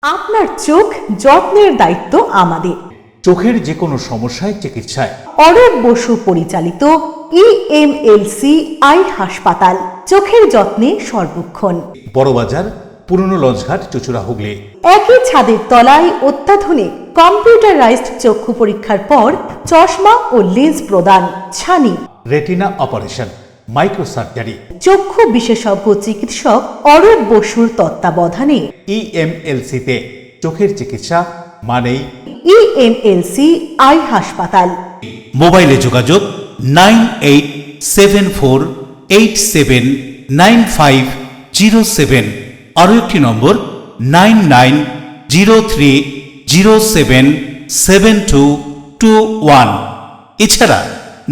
আপনার চোখ যত্নের দায়িত্ব আমাদের। চোখের যে কোনো সমস্যায় চিকিৎসায় অরূপ বসু পরিচালিত EMLC আই হাসপাতাল, চোখের যত্নে সর্বক্ষণ। বড়বাজার, পুরনো লঞ্চঘাট, চুচুড়া, হুগলি। একই ছাদের তলায় অত্যাধুনিক কম্পিউটারাইজড চক্ষু পরীক্ষার পর চশমা ও লেন্স প্রদান, ছানি, রেটিনা অপারেশন, মাইক্রো সার্জারি। চক্ষু বিশেষজ্ঞ চিকিৎসক অরূপ বসুর তত্ত্বাবধানে EMLC-তে চোখের চিকিৎসা মানেই EMLC আই হাসপাতাল। মোবাইলে যোগাযোগ 9874879507, আরও একটি নম্বর 9903077221, এছাড়া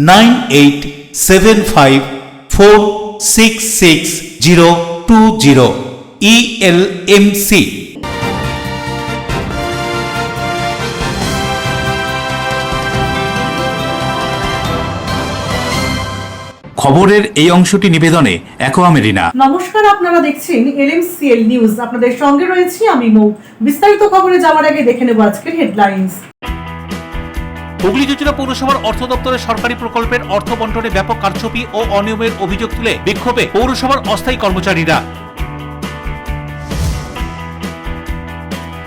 9875466020 ELMC। খবরের এই অংশটি নিবেদনে অ্যাকোয়া মেরিনা। নমস্কার, আপনারা দেখছেন LMCL নিউজ। আপনাদের সঙ্গে রয়েছি আমি মৌ। বিস্তারিত খবরে যাওয়ার আগে দেখে নেব আজকের হেডলাইন্স। হুগলি চুচুড়া পৌরসভার অর্থ দপ্তরের সরকারি প্রকল্পের অর্থ বন্টনে ব্যাপক কারচুপি ও অনিয়মের অভিযোগ তুলে বিক্ষোভে পৌরসভার অস্থায়ী কর্মচারীরা।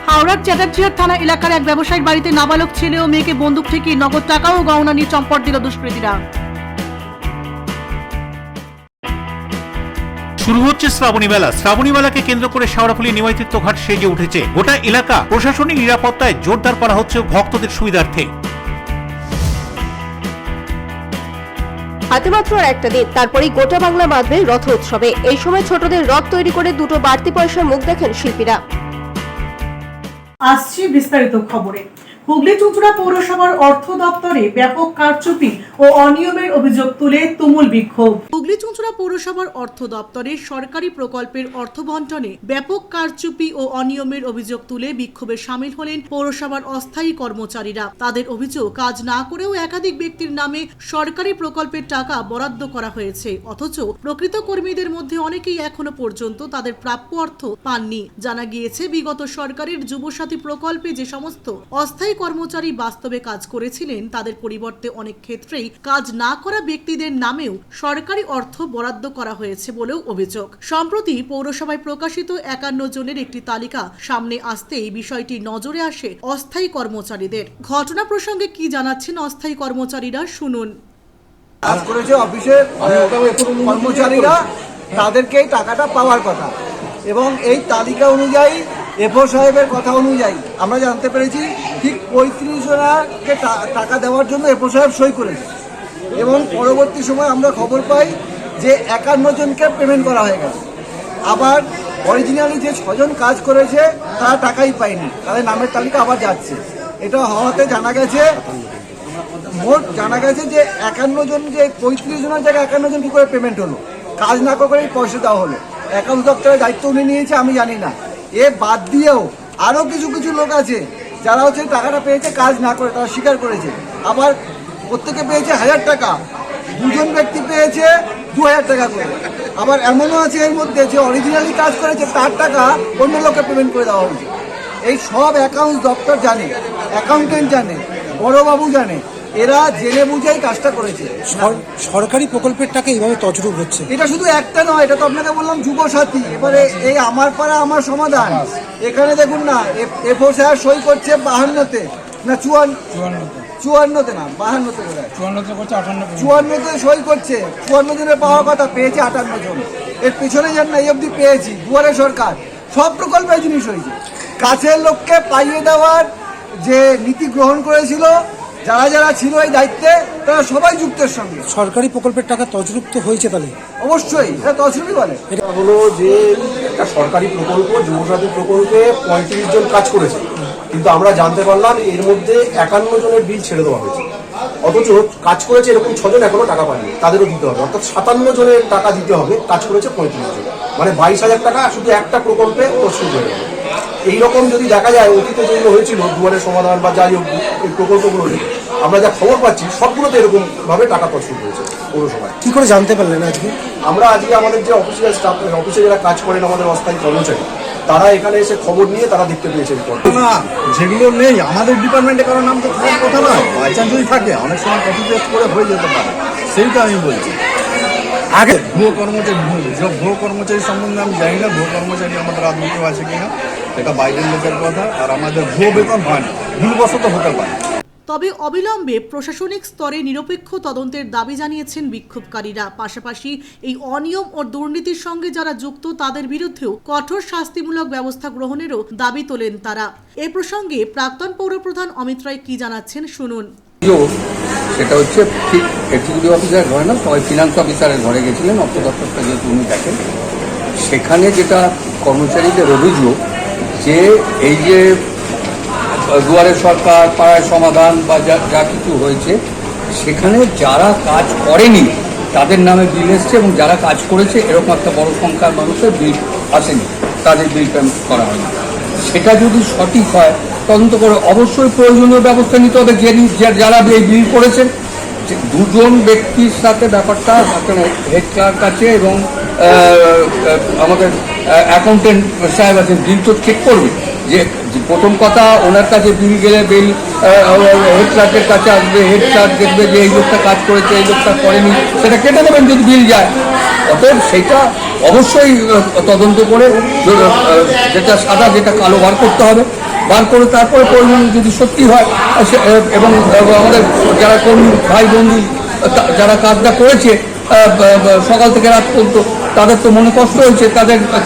হাওড়ার চ্যাটার্জিহাট থানা এলাকার এক ব্যবসায়ীর বাড়িতে নাবালক ছেলে ও মেয়েকে বন্দুক ঠেকিয়ে নগদ টাকা ও গহনা নিয়ে চম্পট দিল দুষ্কৃতীরা। শুরু হচ্ছে শ্রাবণী মেলা। শ্রাবণী মেলাকে কেন্দ্র করে শেওড়াফুলি নিমাইতীর্থ ঘাট সেজে উঠেছে। গোটা এলাকা প্রশাসনিক নিরাপত্তায় জোরদার করা হচ্ছে ভক্তদের সুবিধার্থে। হাতে মাত্র আর একটা দিন, তারপরেই গোটা বাংলা বাঁধবে রথ উৎসবে। এই সময় ছোটদের রথ তৈরি করে দুটো বাড়তি পয়সার মুখ দেখেন শিল্পীরা। আসছি বিস্তারিত খবরে। হুগলি চুঁচুড়া পৌরসভার অর্থ দপ্তরে ব্যাপক কারচুপি ও অনিয়মের অভিযোগ তুলে তুমুল বিক্ষোভ। হুগলি চুঁচুড়া পৌরসভার অর্থ দপ্তরে সরকারি প্রকল্পের অর্থ বন্টনে ব্যাপক কারচুপি ও অনিয়মের অভিযোগ তুলে বিক্ষোভে সামিল হলেন পৌরসভার অস্থায়ী কর্মচারীরা। তাদের অভিযোগ, কাজ না করেও একাধিক ব্যক্তির নামে সরকারি প্রকল্পের টাকা বরাদ্দ করা হয়েছে, অথচ প্রকৃত কর্মীদের মধ্যে অনেকেই এখনো পর্যন্ত তাদের প্রাপ্য অর্থ পাননি। জানা গিয়েছে, বিগত সরকারের যুবসাথী প্রকল্পে যে সমস্ত অস্থায়ী কর্মচারী বাস্তবে কাজ করেছিলেন, তাদের পরিবর্তে অনেক ক্ষেত্রেই কাজ না করা ব্যক্তিদের নামেও সরকারি অর্থ বরাদ্দ করা হয়েছে বলেও অভিযোগ। সম্প্রতি পৌরসভায় প্রকাশিত 51 জনের একটি তালিকা সামনে আসতেই বিষয়টি নজরে আসে অস্থায়ী কর্মচারীদের। ঘটনা প্রসঙ্গে কি জানাচ্ছেন অস্থায়ী কর্মচারীরা, শুনুন। কাজ করেছে অফিসের কর্মচারীরা, তাদেরকেই টাকাটা পাওয়ার কথা, এবং এই তালিকা অনুযায়ী এফও সাহেবের কথা অনুযায়ী আমরা জানতে পেরেছি ঠিক 35 জনকে টাকা দেওয়ার জন্য এফও সাহেব সই করেছে, এবং পরবর্তী সময় আমরা খবর পাই যে 51 জনকে পেমেন্ট করা হয়ে গেছে। আবার অরিজিনালি যে 6 জন কাজ করেছে তারা টাকাই পায়নি, তাদের নামের তালিকা আবার যাচ্ছে। এটা হওয়াতে জানা গেছে যে 51 জন, যে 35 জনের জায়গায় 51 জন কি করে পেমেন্ট হলো, কাজ না করেই পয়সা দেওয়া হলো। অ্যাকাউন্ট দপ্তরের দায়িত্ব উনি নিয়েছে, আমি জানি না। এ বাদ দিয়েও আরও কিছু লোক আছে যারা হচ্ছে টাকাটা পেয়েছে কাজ না করে, তারা স্বীকার করেছে। আবার প্রত্যেকে পেয়েছে 1000 টাকা, 2 জন ব্যক্তি পেয়েছে 2000 টাকা করে। আবার এমনও আছে এর মধ্যে যে অরিজিনালি কাজ করেছে, তার টাকা অন্য লোককে পেমেন্ট করে দেওয়া হয়েছে। এই সব অ্যাকাউন্ট দপ্তর জানে, অ্যাকাউন্টেন্ট জানে, বড়বাবু জানে, এরা জেনে বুঝেই কাজটা করেছে। সরকারি প্রকল্পের টাকা এইভাবে তছরূপ হচ্ছে। এটা শুধু একটা নয়, এটা তো আপনাকে বললাম যুবসাথী। এবারে এই আমার পাড়া আমার সমাধান, এখানে দেখুন না, এফও স্যার সই করছে 52-তে না 54-তে না 52-তে বোধ হয়, 54-তে সই করছে। 54 জনের পাওয়ার কথা, পেয়েছে 58 জন। এর পিছনে যান না, এই অবধি পেয়েছি। দুয়ারে সরকার, সব প্রকল্পে জিনিস হয়েছে। কাছের লোককে পাইয়ে দেওয়ার যে নীতি গ্রহণ করেছিল যারা ছিল এই দায়িত্বে, তারা সবাই যুক্তের সঙ্গে। সরকারি প্রকল্পের টাকা তছরূপ তো হয়েছে, তাহলে অবশ্যই এটা তছরূপই বলে। এটা হলো যে একটা সরকারি প্রকল্প, যুবসাথী প্রকল্পে 35 জন কাজ করেছে, কিন্তু আমরা জানতে পারলাম এর মধ্যে 51 জনের বিল ছেড়ে দেওয়া হয়েছে। অথচ কাজ করেছে এরকম 6 জন এখনো টাকা পায়নি, তাদেরও দিতে হবে। অর্থাৎ 57 জনের টাকা দিতে হবে, কাজ করেছে 35 জন, মানে 22,000 টাকা শুধু একটা প্রকল্পে তছরূপ হয়ে যাবে। এইরকম যদি দেখা যায় অতীতে যেগুলো হয়েছিল দুয়ারের সমাধান বা যাই হোক এই প্রকল্পগুলো, আমরা যা খবর পাচ্ছি সবগুলোতে এরকম ভাবে টাকা তছরূপ হয়েছে পৌরসভায়। কি করে জানতে পারলেন আজকে? আমরা আজকে আমাদের যে অফিসিয়াল স্টাফ, অফিসে যারা কাজ করেন, আমাদের অস্থায়ী কর্মচারী, তারা এখানে এসে খবর নিয়ে তারা দেখতে পেয়েছে রিপোর্ট। না, যেগুলো নেই আমাদের ডিপার্টমেন্টে কারো নাম তো থাকার কথা নয়, বাই চান্স যদি থাকে অনেক সময় কপি পেস্ট করে হয়ে যেতে পারে, সেইটা আমি বলছি। আগে ভুয়ো কর্মচারী সম্বন্ধে আমি জানি না, ভুয়ো কর্মচারী আমাদের আদৌ আছে কিনা, এটা বাইরের লোকের কথা। আর আমাদের ভুয়ো বেতন হয় না, ভুলবশত হতে পারে। তবে অবিলম্বে প্রশাসনিক স্তরে নিরপেক্ষ তদন্তের দাবি জানিয়েছেন বিক্ষোভকারীরা। পাশাপাশি এই অনিয়ম ও দুর্নীতির সঙ্গে যারা যুক্ত তাদের বিরুদ্ধেও কঠোর শাস্তিমূলক ব্যবস্থা গ্রহণেরও দাবি তোলেন তারা। এ প্রসঙ্গে প্রাক্তন পৌরপ্রধান অমিত রায় কি জানাচ্ছেন শুনুন। সেটা হচ্ছে ঠিক এক্সিকিউটিভ অফিসার ঘরে না, সবাই ফিনান্স অফিসারের ঘরে গেছিলেন, অর্থ দপ্তরটা যেহেতু উনি দেখেন। সেখানে যেটা কর্মচারীদের অভিযোগ যে এই যে দুয়ারে সরকার, পাড়ায় সমাধান বা যা কিছু হয়েছে, সেখানে যারা কাজ করেনি তাদের নামে বিল এসছে এবং যারা কাজ করেছে এরকম একটা বড় সংখ্যার মানুষের বিল আসেনি, তাদের বিল পেমেন্ট করা হয়নি। সেটা যদি সঠিক হয় তদন্ত করে অবশ্যই প্রয়োজনীয় ব্যবস্থা নিতে হবে। যারা এই বিল করেছেন, দুজন ব্যক্তির সাথে ব্যাপারটা হেড ক্লার্ক আছে এবং আমাদের অ্যাকাউন্টেন্ট সাহেব আছেন, বিল তো চেক করবে। যে প্রথম কথা, ওনার কাছে বিল গেলে বিল হেড ক্লার্কের কাছে আসবে, হেড ক্লার্ক দেখবে যে এই লোকটা কাজ করেছে, এই লোকটা করেনি, সেটা কেটে দেবেন যদি বিল যায়। অতএব সেটা অবশ্যই তদন্ত করে যেটা সাদা যেটা কালো বার করতে হবে, বার করে তারপরে প্রয়োজন যদি সত্যি হয় এবং আমাদের যারা কর্মী ভাই বন্ধু যারা কাজটা করেছে সকাল থেকে রাত পর্যন্ত, তাদের তো মনে কষ্ট হয়েছে,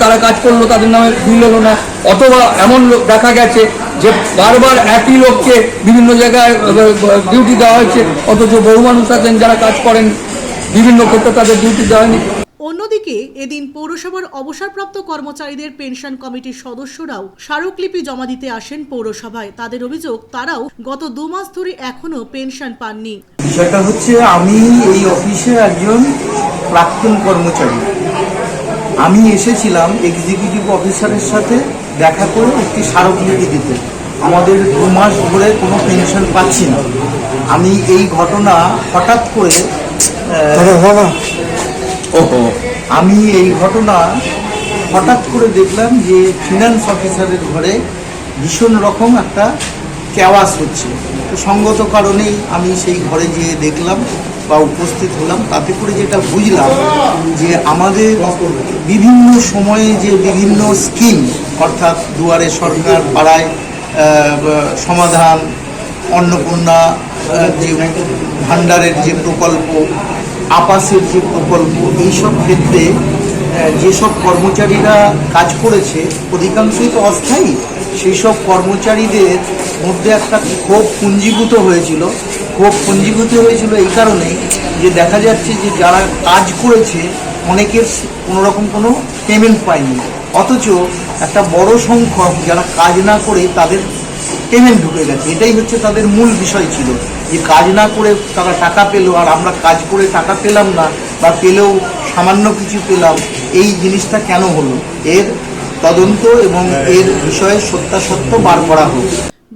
তারা কাজ করলো, তাদের নামে বিল হলো না। অথবা এমন দেখা গেছে যে বারবার একই লোককে বিভিন্ন জায়গায় ডিউটি দেওয়া হয়েছে, অথচ বহু মানুষ আছেন যারা কাজ করেন, বিভিন্ন ক্ষেত্রে তাদের ডিউটি দেওয়া হয়নি। অন্যদিকে এদিন পৌরসভার অবসরপ্রাপ্ত কর্মচারীদের পেনশন কমিটির সদস্যরাও স্মারকলিপি জমা দিতে আসেন পৌরসভায়। তাদের অভিযোগ, তারাও গত 2 মাস ধরে এখনো পেনশন পাননি। বিষয়টা হচ্ছে, আমি এই অফিসে একজন প্রাক্তন কর্মচারী। আমি এসেছিলাম এক্সিকিউটিভ অফিসারের সাথে দেখা করে একটি স্মারকলিপি দিতে। আমাদের 2 মাস ধরে কোনো পেনশন পাচ্ছি না। আমি এই ঘটনা হঠাৎ করে দেখলাম যে ফিনান্স অফিসারের ঘরে ভীষণ রকম একটা কেওয়াস হচ্ছে। তো সঙ্গত কারণেই আমি সেই ঘরে যেয়ে দেখলাম বা উপস্থিত হলাম। তাতে করে যেটা বুঝলাম যে আমাদের বিভিন্ন সময়ে যে বিভিন্ন স্কিম, অর্থাৎ দুয়ারে সরকার, পাড়ায় সমাধান, অন্নপূর্ণা যে ভান্ডারের যে প্রকল্প, আবাসের যে প্রকল্প, এইসব ক্ষেত্রে যেসব কর্মচারীরা কাজ করেছে অধিকাংশই তো অস্থায়ী। সেই সব কর্মচারীদের মধ্যে একটা ক্ষোভ পুঞ্জীভূত হয়েছিল এই কারণেই যে দেখা যাচ্ছে যে যারা কাজ করেছে অনেকের কোনোরকম কোনো পেমেন্ট পায়নি, অথচ একটা বড় সংখ্যক যারা কাজ না করে তাদের পেমেন্ট ঢুকে গেছে। এটাই হচ্ছে তাদের মূল বিষয় ছিল, যে কাজ না করে তারা টাকা পেলো আর আমরা কাজ করে টাকা পেলাম না, বা পেলেও সামান্য কিছু পেলাম। এই জিনিসটা কেন হলো, এর তদন্ত এবং এর বিষয়ে সত্যাসত্য বার করা হোক।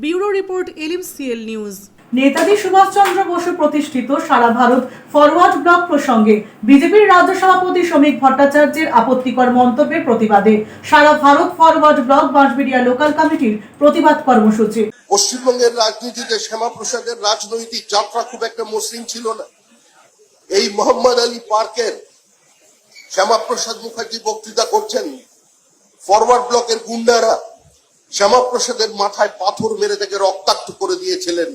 Bureau report, LMCL news. Netaji Subhas Chandra Bose প্রতিষ্ঠিত সারা ভারত ফরওয়ার্ড ব্লক প্রসঙ্গে বিজেপির রাজ্য সভাপতি শ্রমিক ভট্টাচার্যের আপত্তিকর মন্তব্যের প্রতিবাদে সারা Bharat forward bloc Bansberia local কমিটির প্রতিবাদ কর্মসূচি। পশ্চিমবঙ্গের রাজনীতিতে শ্যামাপ্রসাদের রাজনৈতিক যাত্রা খুব একটা মসৃণ ছিল না। এই মোহাম্মদ আলী পার্কের শ্যামাপ্রসাদ মুখার্জি বক্তৃতা করছেন, ফরওয়ার্ড ব্লকের গুন্ডারা শ্যামাপ্রসাদের মাথায় পাথর মেরে তাকে রক্তাক্ত করে দিয়েছিলেন।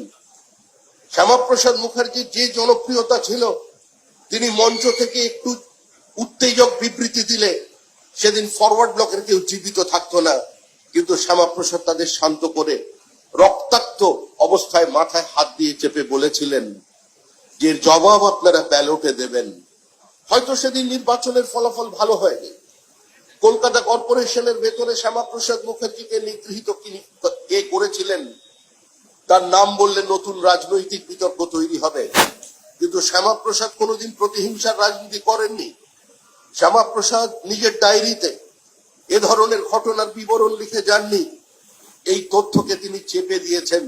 শ্যামাপ্রসাদ মুখার্জির যে জনপ্রিয়তা ছিল, তিনি মঞ্চ থেকে একটু উত্তেজক বিবৃতি দিলে সেদিন ফরওয়ার্ড ব্লকের কেউ জীবিত থাকতো না। কিন্তু শ্যামাপ্রসাদ তাদের শান্ত করে রক্তাক্ত অবস্থায় মাথায় হাত দিয়ে চেপে বলেছিলেন যে জবাব আপনারা ব্যালটে দেবেন। হয়তো সেদিন নির্বাচনের ফলাফল ভালো হয়নি। কলকাতা কর্পোরেশনের ভেতরে শ্যামাপ্রসাদ মুখার্জিকে নিগৃহীত কে করেছিলেন তার নাম বললে নতুন রাজনৈতিক বিতর্ক তৈরি হবে। কিন্তু শ্যামাপ্রসাদ কোনোদিন প্রতিহিংসার রাজনীতি করেননি। শ্যামাপ্রসাদ নিজের ডায়েরিতে এ ধরনের ঘটনার বিবরণ লিখে যাননি। এই তথ্যকে তিনি চেপে দিয়েছেন।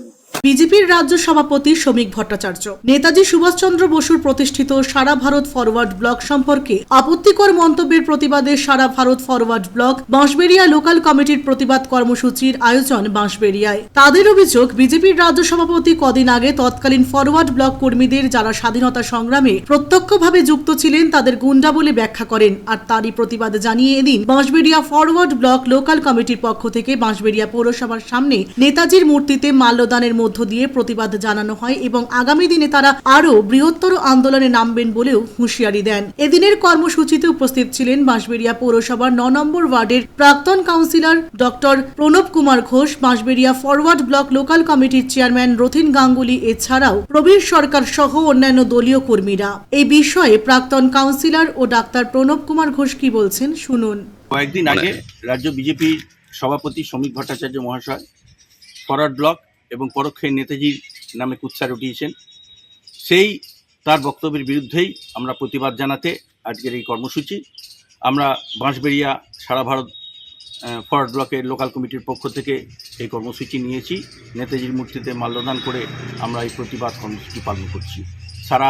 বিজেপির রাজ্য সভাপতি শ্রমিক ভট্টাচার্য নেতাজি সুভাষচন্দ্র বসুর প্রতিষ্ঠিত সারা ভারত ফরওয়ার্ড ব্লক সম্পর্কে আপত্তিকর মন্তব্যের প্রতিবাদে সারা Bharat forward bloc Bansberia local কমিটির প্রতিবাদ কর্মসূচির আয়োজন বাঁশবেড়িয়ায়। তাদের অভিযোগ, বিজেপির রাজ্য সভাপতি কদিন আগে তৎকালীন ফরওয়ার্ড ব্লক কর্মীদের যারা স্বাধীনতা সংগ্রামে প্রত্যক্ষভাবে যুক্ত ছিলেন তাদের গুন্ডা বলে ব্যাখ্যা করেন। আর তারই প্রতিবাদ জানিয়ে এদিন বাঁশবেড়িয়া ফরওয়ার্ড ব্লক লোকাল কমিটির পক্ষ থেকে বাঁশবেড়িয়া পৌরসভার সামনে নেতাজির মূর্তিতে মাল্যদানের মধ্য দিয়ে প্রতিবাদ জানানো হয় এবং আগামী দিনে তারা আরো বৃহত্তর আন্দোলনে নামবেন বলেও হুঁশিয়ারি দেন। এদিনের কর্মসূচিতে উপস্থিত ছিলেন বাঁশবেড়িয়া পৌরসভার ৯ নম্বর ওয়ার্ডের প্রাক্তন councillor doctor Pranab Kumar Ghosh, Bansberia forward block local কমিটির চেয়ারম্যান রথিন গাঙ্গুলি, এছাড়াও প্রবীর সরকার সহ অন্যান্য দলীয় কর্মীরা। এই বিষয়ে প্রাক্তন কাউন্সিলর ও ডাক্তার প্রণব কুমার ঘোষ কি বলছেন শুনুন। কয়েকদিন আগে রাজ্য বিজেপির সভাপতি শ্রমিক ভট্টাচার্য মহাশয় ফরওয়ার্ড ব্লক এবং পরোক্ষে নেতাজির নামে কুৎসা রটিয়েছেন। সেই তার বক্তব্যের বিরুদ্ধেই আমরা প্রতিবাদ জানাতে আজকের এই কর্মসূচি। আমরা বাঁশবেড়িয়া সারা ভারত ফরওয়ার্ড ব্লকের লোকাল কমিটির পক্ষ থেকে এই কর্মসূচি নিয়েছি। নেতাজির মূর্তিতে মাল্যদান করে আমরা এই প্রতিবাদ কর্মসূচি পালন করছি। সারা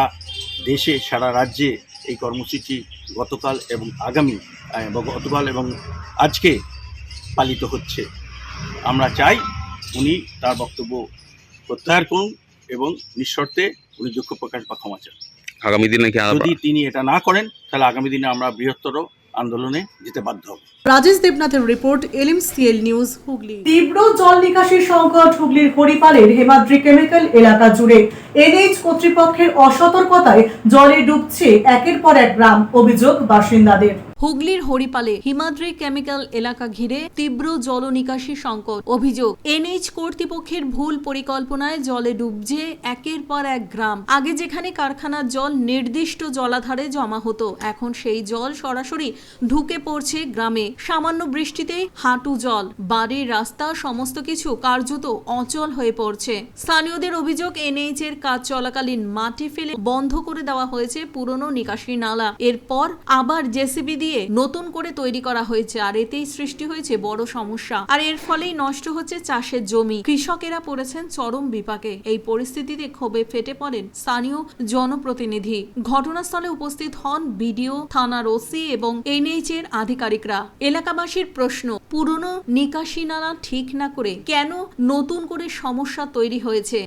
দেশে সারা রাজ্যে এই কর্মসূচি গতকাল এবং আজকে পালিত হচ্ছে। আমরা চাই উনি তার বক্তব্য প্রত্যাহার করুন এবং নিঃশর্তে উনি দুঃখ প্রকাশ বা ক্ষমা চান। আগামী দিনে যদি তিনি এটা না করেন তাহলে আগামী দিনে আমরা বৃহত্তর আন্দোলনে যেতে বাধ্য হব। রাজেশ দেবনাথের রিপোর্ট, LMCL নিউজ, হুগলি। তীব্র জল নিকাশির সংকট হুগলির হরিপালের হেমাদ্রি কেমিক্যাল এলাকা জুড়ে। NH কর্তৃপক্ষের অসতর্কতায় জলে ডুবছে একের পর এক গ্রাম, অভিযোগ বাসিন্দাদের। হুগলির হরিপালে হিমাদ্রি কেমিক্যাল এলাকা ঘিরে তীব্র জল নিকাশি সংকট, অভিযোগ NH কর্তৃপক্ষের ভুল পরিকল্পনায় জলে ডুবছে একের পর এক গ্রাম। আগে যেখানে কারখানার জল নির্দিষ্ট জলাধারে জমা হতো, এখন সেই জল সরাসরি ঢুকে পড়ছে গ্রামে। সামান্য বৃষ্টিতে হাঁটু জল, বাড়ির রাস্তা সমস্ত কিছু কার্যত অচল হয়ে পড়ছে। স্থানীয়দের অভিযোগ, NH এর কাজ চলাকালীন মাটি ফেলে বন্ধ করে দেওয়া হয়েছে পুরনো নিকাশি নালা, এরপর আবার জেসিবি দিয়ে নতুন করে তৈরি করা হয়েছে। আর এতেই সৃষ্টি হয়েছে বড় সমস্যা, আর এর ফলেই নষ্ট হচ্ছে চাষের জমি। কৃষকেরা পড়েছেন চরম বিপাকে। এই পরিস্থিতিতে ক্ষোভে ফেটে পড়েন স্থানীয় জনপ্রতিনিধি। ঘটনাস্থলে উপস্থিত হন বিডিও, থানার OC এবং NH এর আধিকারিকরা। এলাকাবাসীর প্রশ্ন, পুরনো নিকাশি নালা ঠিক না করে কেন নতুন করে সমস্যা তৈরি হয়েছে?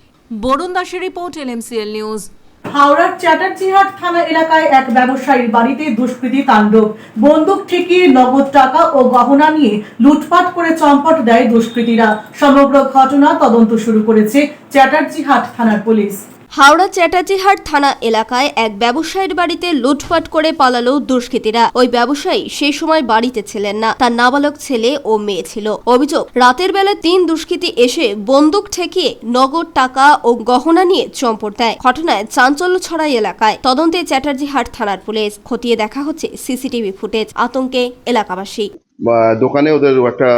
বরুণ দাসের রিপোর্ট, LMCL নিউজ। হাওড়ার চ্যাটার্জিহাট থানা এলাকায় এক ব্যবসায়ীর বাড়িতে দুষ্কৃতী তাণ্ডব। বন্দুক ঠেকিয়ে নগদ টাকা ও গহনা নিয়ে লুটপাট করে চম্পট দেয় দুষ্কৃতীরা। সমগ্র ঘটনা তদন্ত শুরু করেছে চ্যাটার্জিহাট থানার পুলিশ। হাওড়া চ্যাটার্জিহাট থানা এলাকায় এক ব্যবসায়ীর বাড়িতে লুটপাট করে পালালো দুষ্কৃতীরা। ওই ব্যবসায়ী সেই সময় বাড়িতে ছিলেন না, তার নাবালক ছেলে ও মেয়ে ছিল। অভিযোগ, রাতের বেলা 3 দুষ্কৃতী এসে বন্দুক ঠেকিয়ে নগদ টাকা ও গহনা নিয়ে চম্পট দেয়। ঘটনায় চাঞ্চল্য ছড়ায় এলাকায়। তদন্তে চ্যাটার্জিহাট থানার পুলিশ। খতিয়ে দেখা হচ্ছে সিসিটিভি ফুটেজ। আতঙ্কে এলাকাবাসী। দোকানে ওদের একটা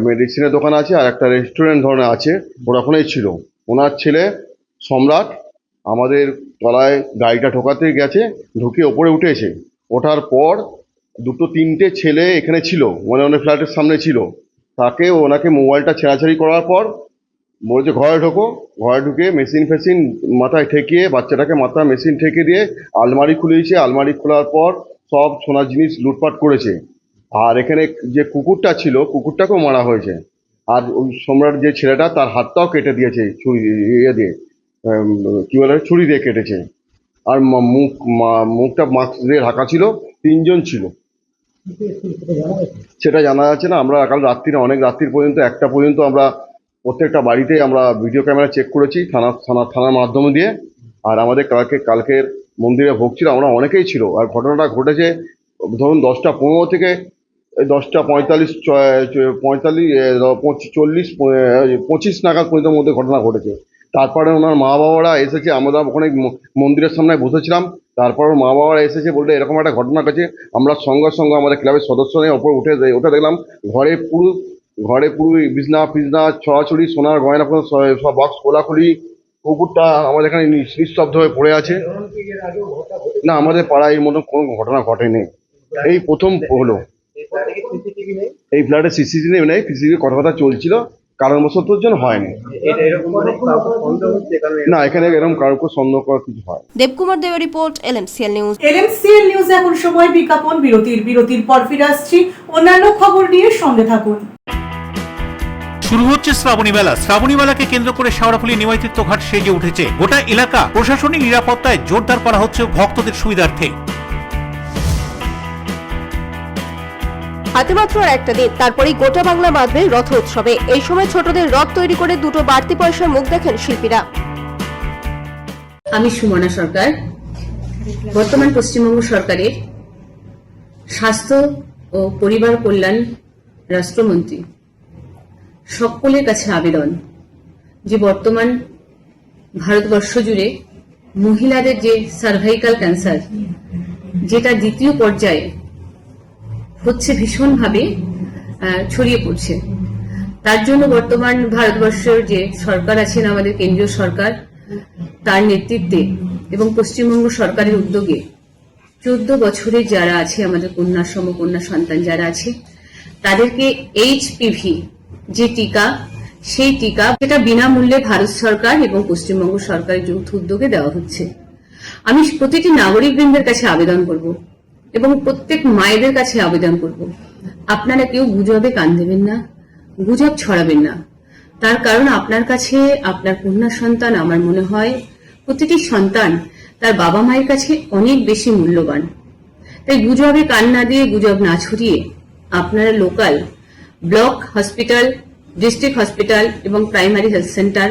মেডিসিনের দোকান আছে আর একটা রেস্টুরেন্ট ধরনের আছে, ওরা ওখানেই ছিল। ওনার ছেলে সম্রাট আমাদের তলায় গাড়িটা ঢোকাতে গেছে, ঢুকে ওপরে উঠেছে। ওঠার পর 2-3টে ছেলে এখানে ছিল, মানে ফ্ল্যাটের সামনে ছিল। তাকে ওনাকে মোবাইলটা ছেঁড়াছাড়ি করার পর বলছে ঘরে ঢোকো। ঘরে ঢুকে মেশিন মাথায় ঠেকিয়ে, বাচ্চাটাকে মাথায় মেশিন ঠেকে দিয়ে আলমারি খুলেছে। আলমারি খোলার পর সব সোনার জিনিস লুটপাট করেছে। আর এখানে যে কুকুরটা ছিল, কুকুরটাকেও মারা হয়েছে। আর ওই সম্রাট যে ছেলেটা, তার হাতটাও কেটে দিয়েছে ছুরি দিয়ে, ছুরি দিয়ে কেটেছে। আর মুখটা মাস্ক দিয়ে ঢাকা ছিল। 3 জন ছিল, সেটা জানা যাচ্ছে না। আমরা কাল রাত্রিরে অনেক রাত্রির পর্যন্ত 1টা পর্যন্ত আমরা প্রত্যেকটা বাড়িতে আমরা ভিডিও ক্যামেরা চেক করেছি থানার মাধ্যমে দিয়ে। আর আমাদের কালকের মন্দিরে ভোগ ছিল, আমরা অনেকেই ছিল। আর ঘটনাটা ঘটেছে ধরুন 10টা 15 থেকে 10টা 45 40 25 নাগাদ পর্যন্ত মধ্যে ঘটনা ঘটেছে। তারপরে ওনার মা বাবারা এসেছে, আমরা ওখানে মন্দিরের সামনে বসেছিলাম। তারপর মা বাবারা এসেছে, বলতে এরকম একটা ঘটনা ঘটেছে। আমরা সঙ্গে সঙ্গে আমাদের ক্লাবের সদস্য নিয়ে ওপরে উঠে দেখলাম ঘরে পুরো বিছনা ফিজনা ছড়াছড়ি, সোনার গয়না সব বক্স খোলাখুলি। কুকুরটা আমাদের এখানে নিস্তব্ধ হয়ে পড়ে আছে। না, আমাদের পাড়ায় এর মতো কোনো ঘটনা ঘটেনি, এই প্রথম হলো। এই ফ্ল্যাটে সিসিটিভি নেই, সিসিটিভি কথা চলছিল। কারণবশতর জন্য হয়নি। না, এখানে এরকম কারোর উপর সন্দেহ করার কিছু হয়। দেবকুমার দেবের report, LMCL news. LMCL news এখন সময় বিজ্ঞাপন বিরতির পর ফিরে আসছি অন্যান্য খবর নিয়ে, সঙ্গে থাকুন। শুরু হচ্ছে শ্রাবণী মেলা। শ্রাবণী মেলাকে কেন্দ্র করে শেওড়াফুলি নিমাইতীর্থ ঘাট সেজে উঠেছে। গোটা এলাকা প্রশাসনিক নিরাপত্তায় জোরদার করা হচ্ছে ভক্তদের সুবিধার্থে। হাতে মাত্র আর একটা দিন, তারপরেই গোটা বাংলা বাঁধবে রথ উৎসবে। এই সময় ছোটদের রথ তৈরি করে দুটো বাড়তি পয়সার মুখ দেখেন শিল্পীরা। আমি সুমনা সরকার, বর্তমান পশ্চিমবঙ্গ সরকারের স্বাস্থ্য ও পরিবার কল্যাণ রাষ্ট্রমন্ত্রী। সকলের কাছে আবেদন যে বর্তমান ভারতবর্ষ জুড়ে মহিলাদের যে সার্ভাইকাল ক্যান্সার, যেটা দ্বিতীয় পর্যায়ে হচ্ছে, ভীষণভাবে ছড়িয়ে পড়ছে। তার জন্য বর্তমান ভারতবর্ষের যে সরকার আছেন, আমাদের কেন্দ্রীয় সরকার, তার নেতৃত্বে এবং পশ্চিমবঙ্গ সরকারের উদ্যোগে 14 বছরের যারা আছে, আমাদের কন্যা সমকন্যা সন্তান যারা আছে, তাদেরকে HPV যে টিকা, সেই টিকা যেটা বিনামূল্যে ভারত সরকার এবং পশ্চিমবঙ্গ সরকারের যৌথ উদ্যোগে দেওয়া হচ্ছে। আমি প্রতিটি নাগরিকবৃন্দের কাছে আবেদন করব এবং প্রত্যেক মায়েদের কাছে আবেদন করব, আপনারা কেউ গুজবে কান দেবেন না, গুজব ছড়াবেন না। তার কারণ আপনার কাছে আপনার কন্যা সন্তান, আমার মনে হয় প্রতিটি সন্তান তার বাবা মায়ের কাছে অনেক বেশি মূল্যবান। তাই গুজবে কান না দিয়ে, গুজব না ছড়িয়ে, আপনারা local block hospital, district hospital এবং প্রাইমারি হেলথ সেন্টার,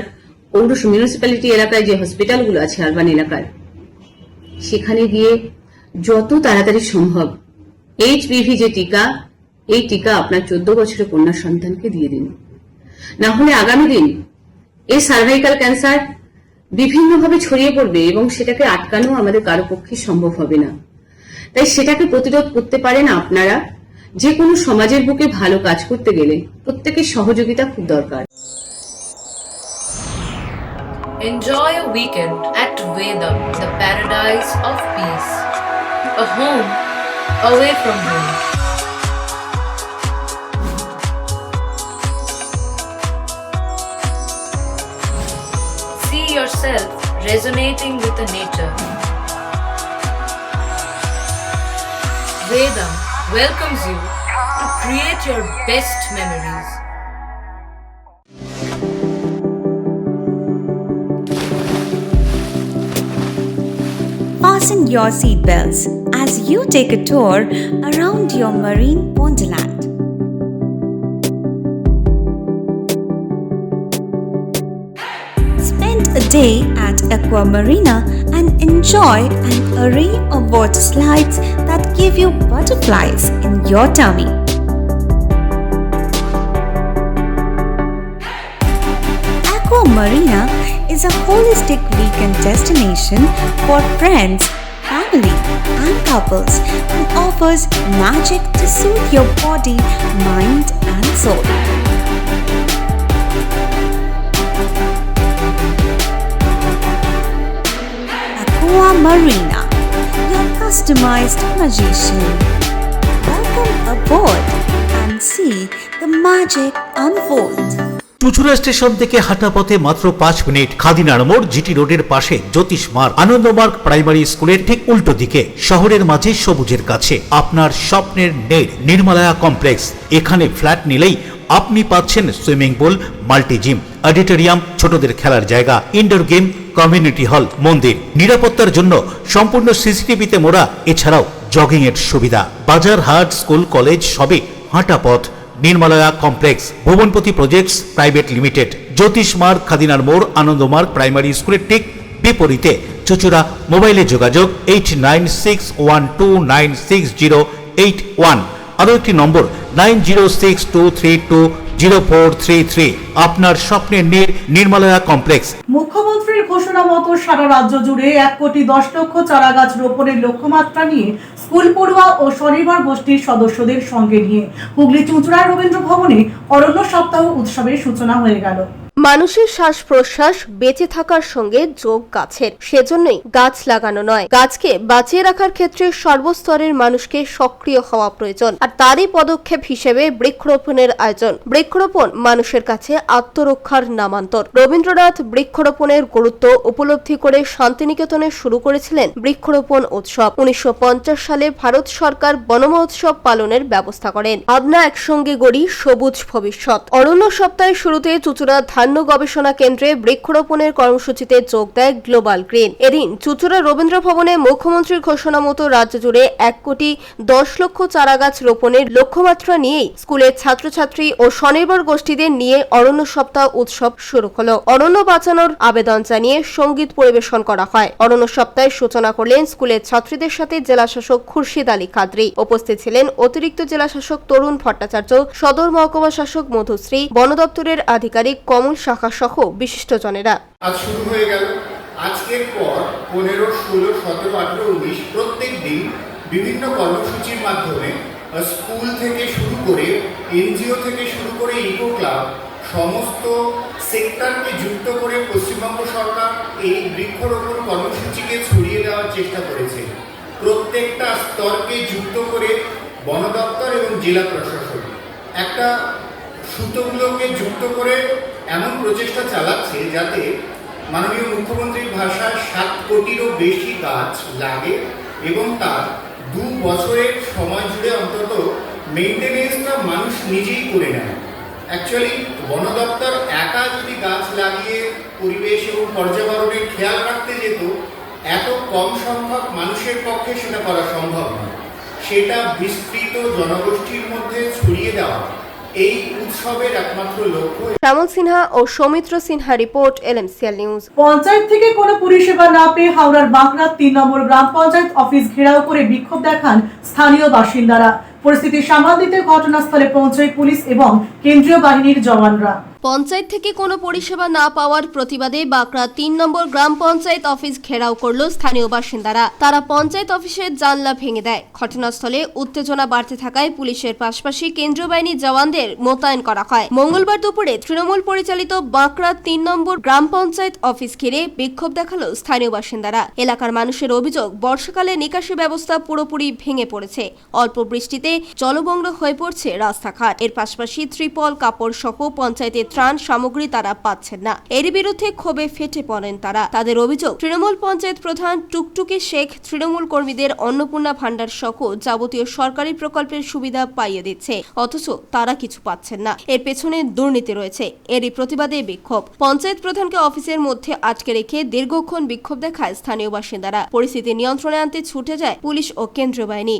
পৌর মিউনিসিপ্যালিটি এলাকায় যে হসপিটালগুলো আছে আরবান এলাকার, সেখানে গিয়ে যত তাড়াতাড়ি সম্ভব HPV যে টিকা, এই টিকা আপনার 14 বছরের কন্যা সন্তানকে দিয়ে দিন। না হলে আগামী দিন এই সার্ভাইকাল ক্যান্সার বিভিন্নভাবে ছড়িয়ে পড়বে এবং সেটাকে আটকানো আমাদের কারো পক্ষে সম্ভব হবে না। তাই সেটাকে প্রতিরোধ করতে পারেন আপনারা। যে কোনো সমাজের বুকে ভালো কাজ করতে গেলে প্রত্যেকের সহযোগিতা খুব দরকার। Enjoy a weekend at Vedam, the paradise of peace. A home away from home. See yourself resonating with the nature. Vedam welcomes you to create your best memories. Fasten your seatbelts as you take a tour around your marine wonderland. Spend a day at Aqua Marina and enjoy an array of water slides that give you butterflies in your tummy. Aqua Marina is a holistic weekend destination for friends, family, and couples and offers magic to soothe your body, mind, and soul. Aqua Marina, your customized magician. Welcome aboard and see the magic unfold. Chuchura station থেকে হাঁটা পথে মাত্র 5 minute. খাদিনার মোড়, GT রোডের পাশে জ্যোতিষ মার্গ, Ananda Marga primary স্কুলের ঠিক উল্টো দিকে, শহরের মাঝে সবুজের কাছে আপনার স্বপ্নের নেট নির্মলায়া কমপ্লেক্স। এখানে ফ্ল্যাট নিলেই আপনি পাচ্ছেন swimming pool, multi gym, auditorium, ছোটদের খেলার জায়গা, ইনডোর গেম, কমিউনিটি হল, মন্দির। নিরাপত্তার জন্য সম্পূর্ণ সিসিটিভিতে মোড়া। এছাড়াও জগিং এর সুবিধা। বাজার, হাট, স্কুল, কলেজ সবই হাঁটা পথ। নির্মলায়া কমপ্লেক্স, ভুবনপতি প্রজেক্টস প্রাইভেট লিমিটেড, জ্যোতিষ মার্গ, খাদিনার মোড়, আনন্দমার্গ প্রাইমারি স্কুলের ঠিক বিপরীতে, চুচুড়া। মোবাইলে যোগাযোগ 8961296081। আরও একটি নম্বর 9062320433। আপনার স্বপ্নের নির্মলায়া কমপ্লেক্স। মুখ্যমন্ত্রীর ঘোষণা মতো সারা রাজ্য জুড়ে 1,10,00,000 চারা গাছ রোপণের লক্ষ্যমাত্রা নিয়ে স্কুল পড়ুয়া ও স্বনির্ভর গোষ্ঠীর সদস্যদের সঙ্গে নিয়ে হুগলি চুঁচুড়ার রবীন্দ্র ভবনে অরণ্য সপ্তাহ উৎসবের সূচনা হয়ে গেল। মানুষের শ্বাস প্রশ্বাস বেঁচে থাকার সঙ্গে যোগ গাছের, সেজন্যই গাছ লাগানো নয়, গাছকে বাঁচিয়ে রাখার ক্ষেত্রে সর্বস্তরের মানুষকে সক্রিয় হওয়া প্রয়োজন। আর তারই পদক্ষেপ হিসেবে বৃক্ষরোপণের আয়োজন। বৃক্ষরোপণ মানুষের কাছে আত্মরক্ষার নামান্তর। রবীন্দ্রনাথ বৃক্ষরোপণের গুরুত্ব উপলব্ধি করে শান্তিনিকেতনে শুরু করেছিলেন বৃক্ষরোপণ উৎসব। 1950 সালে ভারত সরকার বন মহোৎসব পালনের ব্যবস্থা করেন। ভাবনা একসঙ্গে গড়ি সবুজ ভবিষ্যৎ। অরণ্য সপ্তাহের শুরুতে চুঁচুড়া ধান্য গবেষণা কেন্দ্রে বৃক্ষরোপণের কর্মসূচিতে যোগ দেয় গ্লোবাল গ্রিন। এদিন চুঁচুড়া রবীন্দ্র ভবনে মুখ্যমন্ত্রীর ঘোষণা মতো রাজ্য জুড়ে 1,10,00,000 চারাগাছ রোপণের লক্ষ্যমাত্রা নিয়েই স্কুলের ছাত্রছাত্রী ও স্বনির্ভর গোষ্ঠীদের নিয়ে অরণ্য সপ্তাহ উৎসব শুরু হলো। অরণ্য বাঁচানোর আবেদন জানিয়ে সঙ্গীত পরিবেশন করা হয়। অরণ্য সপ্তাহের সূচনা করলেন স্কুলের ছাত্রীদের সাথে জেলাশাসক খুরশিদ আলী কাদরি। উপস্থিত ছিলেন অতিরিক্ত জেলাশাসক তরুণ ভট্টাচার্য, সদর মহকুমা শাসক মধুশ্রী, বন দপ্তরের আধিকারিক কমল শাখা সহ বিশিষ্টজনেরা। আজ শুরু হয়ে গেল। আজকের পর 15, 16, 17, 18, 19 প্রত্যেক দিন বিভিন্ন কর্মসূচির মাধ্যমে স্কুল থেকে শুরু করে এনজিও থেকে শুরু করে ইকো ক্লাব সমস্ত সেক্টরকে যুক্ত করে পশ্চিমবঙ্গ সরকার এই বৃক্ষরোপণ কর্মসূচিকে ছড়িয়ে দেওয়ার চেষ্টা করেছে। প্রত্যেকটা স্তরকে যুক্ত করে বন দপ্তর এবং জেলা প্রশাসন একটা সুতোগুলোকে যুক্ত করে এমন প্রচেষ্টা চালাচ্ছে যাতে মাননীয় মুখ্যমন্ত্রীর ভাষায় 7 কোটিরও বেশি গাছ লাগে এবং তার 2 বছরের সময় জুড়ে অন্তত মেইনটেনেন্সটা মানুষ নিজেই করে নেয়। অ্যাকচুয়ালি বন দপ্তর একা যদি গাছ লাগিয়ে পরিবেশ এবং পর্যাবরণের খেয়াল রাখতে যেত, এত কম সংখ্যক মানুষের পক্ষে সেটা করা সম্ভব নয়। সেটা বিস্তৃত জনগোষ্ঠীর মধ্যে ছড়িয়ে দেওয়া এই উৎসবের একমাত্র লক্ষ্য। শ্যামল সিনহা ও Soumitra Sinha report, LMCL news. Panchayat থেকে কোনো পরিষেবা না পেয়ে হাওড়ার বাঁকড়া 3 নম্বর গ্রাম পঞ্চায়েত অফিস ঘেরাও করে বিক্ষোভ দেখান স্থানীয় বাসিন্দারা। পরিস্থিতি সামাল দিতে ঘটনাস্থলে পৌঁছয় পুলিশ এবং কেন্দ্রীয় বাহিনীর জওয়ানরা। পঞ্চায়েত থেকে কোনো পরিষেবা না পাওয়ার প্রতিবাদে বাঁকড়া 3 নম্বর গ্রাম পঞ্চায়েত অফিস ঘেরাও করল স্থানীয় বাসিন্দারা। তারা পঞ্চায়েত অফিসের জানলা ভেঙে দেয়। ঘটনাস্থলে উত্তেজনা বাড়তে থাকায় পুলিশের পাশাপাশি কেন্দ্রীয় বাহিনীর জওয়ানদের মোতায়েন করা হয়। মঙ্গলবার দুপুরে তৃণমূল পরিচালিত বাঁকড়া 3 নম্বর গ্রাম পঞ্চায়েত অফিস ঘিরে বিক্ষোভ দেখালো স্থানীয় বাসিন্দারা। এলাকার মানুষের অভিযোগ, বর্ষাকালে নিকাশি ব্যবস্থা পুরোপুরি ভেঙে পড়েছে। অল্প বৃষ্টিতে জলমগ্ন হয়ে পড়ছে রাস্তাঘাট। এর পাশাপাশি ত্রিপল, কাপড় সহ পঞ্চায়েতের ত্রাণ সামগ্রী তারা পাচ্ছেন না। এর বিরুদ্ধে ক্ষোভে ফেটে পড়েন তারা। তাদের অভিযোগ, তৃণমূল পঞ্চায়েত প্রধান টুকটুকি শেখ তৃণমূল কর্মীদের অন্নপূর্ণা ভান্ডার সহ যাবতীয় সরকারি প্রকল্পের সুবিধা পাইয়ে দিচ্ছে, অথচ তারা কিছু পাচ্ছেন না। এর পেছনে দুর্নীতি রয়েছে। এরই প্রতিবাদে বিক্ষোভ। পঞ্চায়েত প্রধানকে অফিসের মধ্যে আটকে রেখে দীর্ঘক্ষণ বিক্ষোভ দেখায় স্থানীয় বাসিন্দারা। পরিস্থিতি নিয়ন্ত্রণে আনতে ছুটে যায় পুলিশ ও কেন্দ্রীয় বাহিনী।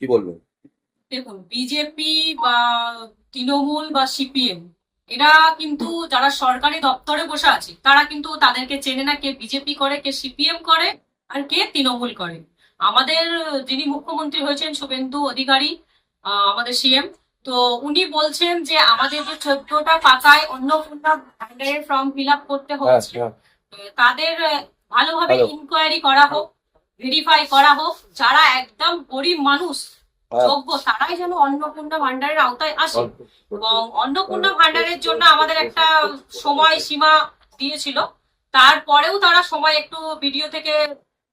কি বলবেন? দেখুন, বিজেপি বা তৃণমূল বা সিপিএম এরা কিন্তু যারা সরকারি দপ্তরে বসে আছে তারা কিন্তু তাদেরকে চেনে না, কে বিজেপি করে, কে সিপিএম করে আর কে তৃণমূল করে। আমাদের যিনি মুখ্যমন্ত্রী হয়েছেন শুভেন্দু অধিকারী, আমাদের সিএম, তো উনি বলছেন যে আমাদের যে 14টা পাকায় অন্নপূর্ণা ভান্ডারের ফর্ম ফিল আপ করতে হচ্ছে, তাদের ভালোভাবে ইনকোয়ারি করা হোক, ভেরিফাই করা হোক। যারা একদম গরিব মানুষ যোগ্য তারাই যেন অন্নপূর্ণা ভান্ডারের আওতায় আসে। এবং অন্নপূর্ণা ভান্ডারের জন্য আমাদের একটা সময় সীমা দিয়েছিল, তারপরেও তারা সময় একটু ভিডিও থেকে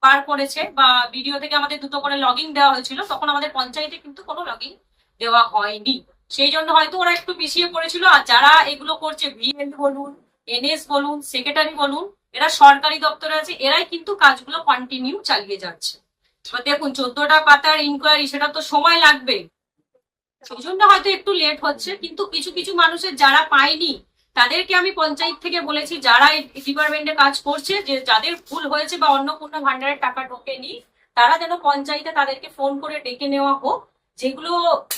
পার করেছে, বা ভিডিও থেকে আমাদের দুটো করে লগইন দেওয়া হয়েছিল, তখন আমাদের পঞ্চায়েতে কিন্তু কোনো লগইন দেওয়া হয়নি। সেই জন্য হয়তো ওরা একটু পিছিয়ে পড়েছিল। আর যারা এগুলো করছে, ভিএল বলুন, এনএস বলুন, সেক্রেটারি বলুন, এরা সরকারি দপ্তরে আছে, এরাই কিন্তু কাজগুলো কন্টিনিউ চালিয়ে যাচ্ছে। তো দেখুন 14টা পাতার ইনকোয়ারি, সেটা তো সময় লাগবে, সেই জন্য হয়তো একটু লেট হচ্ছে। কিন্তু কিছু কিছু মানুষের যারা পায়নি তাদেরকে আমি পঞ্চায়েত থেকে বলেছি, যারা এই ডিপার্টমেন্টে কাজ করছে, যে যাদের ভুল হয়েছে বা অন্নপূর্ণা ভান্ডারের টাকা ঢোকেনি, তারা যেন পঞ্চায়েতে তাদেরকে ফোন করে ডেকে নেওয়া হোক। যেগুলো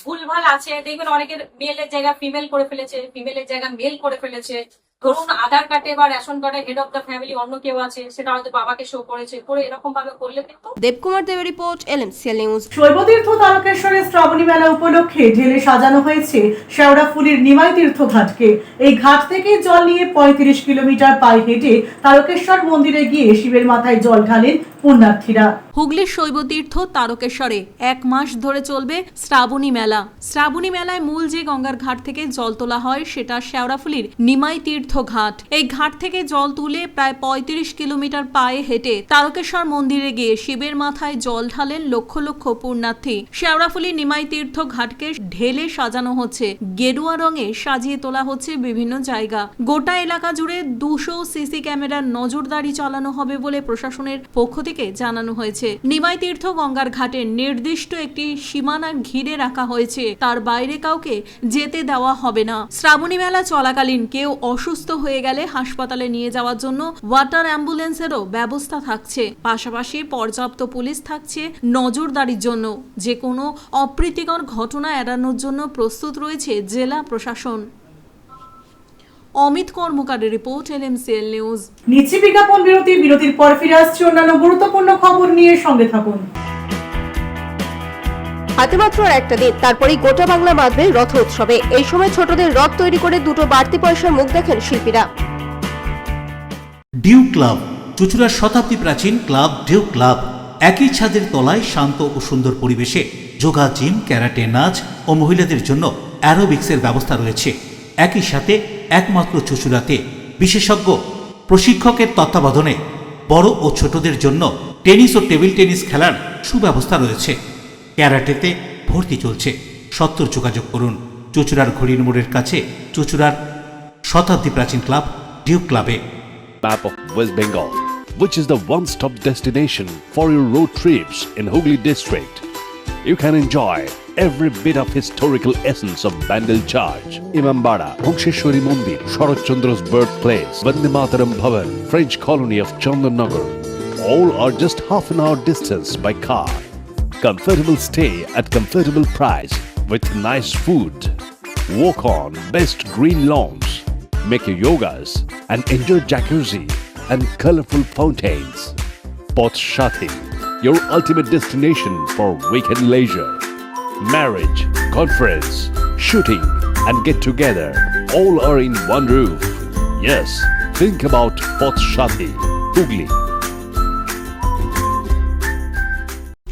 ভুলভাল আছে, দেখবেন অনেকের মেলের জায়গা ফিমেল করে ফেলেছে, ফিমেলের জায়গা মেল করে ফেলেছে। ধরুন আধার কার্ডে বা রেশন কার্ডে হেড অফ দ্য ফ্যামিলি অন্য কেউ আছে, সেটা হয়তো বাবাকে শো করেছে, করে এরকম ভাবে করলে কিন্তু। দেবকুমার দেবের রিপোর্ট, LMCL নিউজ। শৈবতীর্থ তারকেশ্বরের শ্রাবণী মেলা উপলক্ষে ঢেলে সাজানো হয়েছে শেওড়াফুলির নিমাই তীর্থ ঘাটকে। এই ঘাট থেকে জল নিয়ে 35 কিলোমিটার পায়ে হেঁটে তারকেশ্বর মন্দিরে গিয়ে শিবের মাথায় জল ঢালেন পুণ্যার্থীরা। হুগলির শৈবতীর্থ তারকেশ্বরে 1 মাস ধরে চলবে শ্রাবণী মেলা। শ্রাবণী মেলায় মূল যে গঙ্গার ঘাট থেকে জল তোলা হয় সেটা শেওড়াফুলির নিমাই তীর্থ ঘাট। এই ঘাট থেকে জল তুলে প্রায় 35 কিলোমিটার পায়ে হেঁটে তারকেশ্বর মন্দিরে গিয়ে শিবের মাথায় জল ঢালেন লক্ষ লক্ষ পুণ্যার্থী। শেওড়াফুলি নিমাই তীর্থ ঘাটকে ঢেলে সাজানো হচ্ছে, গেরুয়া রঙে সাজিয়ে তোলা হচ্ছে বিভিন্ন জায়গা। গোটা এলাকা জুড়ে 200 সিসি ক্যামেরার নজরদারি চালানো হবে বলে প্রশাসনের পক্ষ থেকে জানানো হয়েছে। নিমাই তীর্থ গঙ্গার ঘাটের নির্দিষ্ট একটি সীমানা ঘিরে রাখা হয়েছে, তার বাইরে কাউকে যেতে দেওয়া হবে না। শ্রাবণী মেলা চলাকালীন কেউ অসুস্থ হয়ে গেলে হাসপাতালে নিয়ে যাওয়ার জন্য ওয়াটার অ্যাম্বুলেন্সেরও ব্যবস্থা থাকছে। পাশাপাশি পর্যাপ্ত পুলিশ থাকছে নজরদারির জন্য। যে কোনো অপ্রীতিকর ঘটনা এড়ানোর জন্য প্রস্তুত রয়েছে জেলা প্রশাসন। অমিত কর্মকারের রিপোর্ট, LMCL নিউজ। নিচ্ছি বিজ্ঞাপন বিরতি, বিরতির পর ফিরে আসছে অন্যান্য গুরুত্বপূর্ণ খবর নিয়ে, সঙ্গে থাকুন। হাতে মাত্র আর একটা দিন, তারপরেই গোটা বাংলা মাতবে রথ উৎসবে। এই সময় ছোটদের রথ তৈরি করে দুটো বাড়তি পয়সার মুখ দেখেন শিল্পীরা। ডিউ ক্লাব, চুঁচুড়ার শতাব্দী প্রাচীন ক্লাব ডিউ ক্লাব। একই ছাদের তলায় শান্ত ও সুন্দর পরিবেশে যোগা, জিম, ক্যারাটে, নাচ ও মহিলাদের জন্য অ্যারোবিক্সের ব্যবস্থা রয়েছে। একই সাথে একমাত্র চুঁচুড়াতে বিশেষজ্ঞ প্রশিক্ষকের তত্ত্বাবধানে বড় ও ছোটদের জন্য টেনিস ও টেবিল টেনিস খেলার সুব্যবস্থা রয়েছে। ক্যারাটেতে ভর্তি চলছে। সত্তর যোগাযোগ করুন চুঁচুড়ার ঘড়ির মোড়ের কাছে চুঁচুড়ার শতাব্দী প্রাচীন ক্লাব ডিউ ক্লাবে। Map of West Bengal, which is the one-stop destination for your road trips in Hooghly district. You can enjoy every bit of historical essence of Bandel Charge, Imambara, Bhongsheshwari Mandir, Sharat Chandra's birthplace, Vande Mataram Bhavan, French colony of Chandannagar. All are just half an hour distance by car. Comfortable stay at comfortable price with nice food. Walk on best green lawns. Make your yogas and enjoy jacuzzi and colorful fountains. Poth Shati, your ultimate destination for weekend leisure. Marriage, conference, shooting and get together all are in one roof. Yes, think about Poth Shati, Hooghly.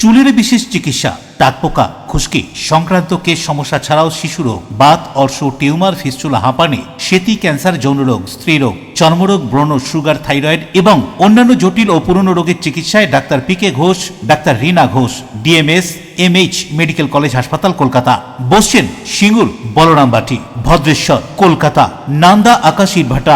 চুলের বিশেষ চিকিৎসা, দাঁতপোকা, খুশকি সংক্রান্ত কেশ সমস্যা ছাড়াও শিশুরোগ, Baat, অর্শ, tumour, fistula, হাঁপানি, সেতি, ক্যান্সার, যৌনরোগ, স্ত্রীরোগ, চর্মরোগ, ব্রণ, সুগার, থাইরয়েড এবং অন্যান্য জটিল ও পুরনো রোগের চিকিৎসায় doctor PK Ghosh, doctor Rina Ghosh, DMS MH medical college হাসপাতাল, কলকাতা। বসছেন সিঙ্গুর, বলরামবাটি, ভদ্রেশ্বর, কলকাতা, নান্দা, আকাশীরভাটা,